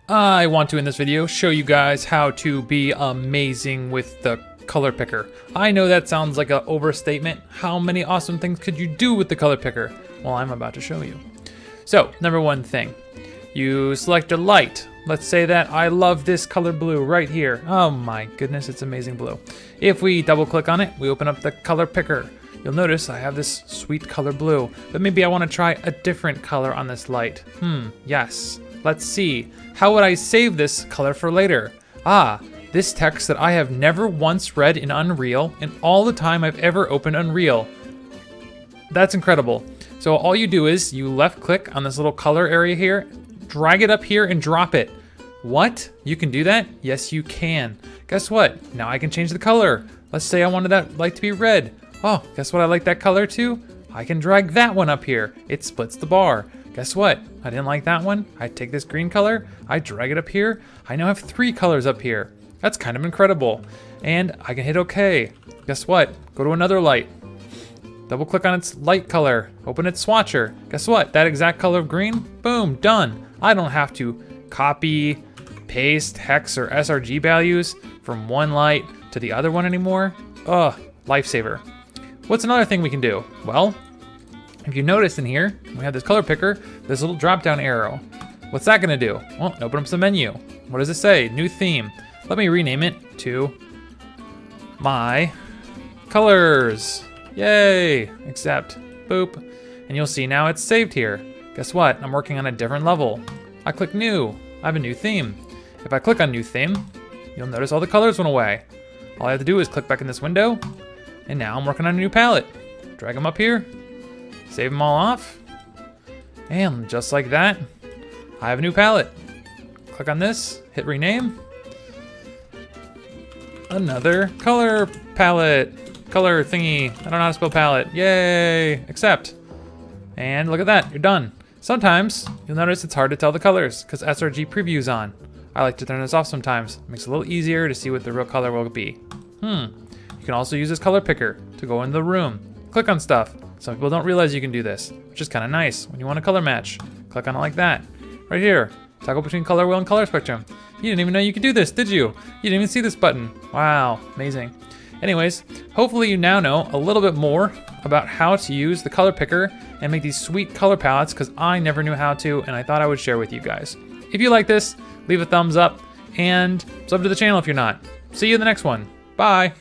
I want to, in this video, show you guys how to be amazing with the color picker. I know that sounds like an overstatement. How many awesome things could you do with the color picker? Well, I'm about to show you. So, number one thing, you select a light. Let's say that I love this color blue right here. Oh my goodness, it's amazing blue. If we double click on it, we open up the color picker. You'll notice I have this sweet color blue, but maybe I want to try a different color on this light. Yes. Let's see. How would I save this color for later? This text that I have never once read in Unreal in all the time I've ever opened Unreal. That's incredible. So all you do is you left click on this little color area here, drag it up here and drop it. What? You can do that? Yes, you can. Guess what? Now I can change the color. Let's say I wanted that light to be red. Oh, guess what I like that color too? I can drag that one up here. It splits the bar. Guess what? I didn't like that one. I take this green color, I drag it up here. I now have 3 colors up here. That's kind of incredible. And I can hit OK. Guess what? Go to another light. Double click on its light color. Open its swatcher. Guess what? That exact color of green, boom, done. I don't have to copy, paste hex or sRG values from one light to the other one anymore. Ugh, lifesaver. What's another thing we can do? Well, if you notice in here, we have this color picker, this little drop down arrow. What's that gonna do? Well, open up the menu. What does it say? New theme. Let me rename it to my colors. Yay, accept, boop. And you'll see now it's saved here. Guess what? I'm working on a different level. I click new, I have a new theme. If I click on new theme, you'll notice all the colors went away. All I have to do is click back in this window, and now I'm working on a new palette. Drag them up here, save them all off, and just like that, I have a new palette. Click on this, hit rename. Another color palette, color thingy. I don't know how to spell palette. Yay, accept. And look at that, you're done. Sometimes you'll notice it's hard to tell the colors because sRG preview's on. I like to turn this off sometimes. It makes it a little easier to see what the real color will be. You can also use this color picker to go into the room. Click on stuff. Some people don't realize you can do this, which is kind of nice. When you want a color match, click on it like that. Right here, toggle between color wheel and color spectrum. You didn't even know you could do this, did you? You didn't even see this button. Wow, amazing. Anyways, hopefully you now know a little bit more about how to use the color picker and make these sweet color palettes, because I never knew how to, and I thought I would share with you guys. If you like this, leave a thumbs up and sub to the channel if you're not. See you in the next one. Bye.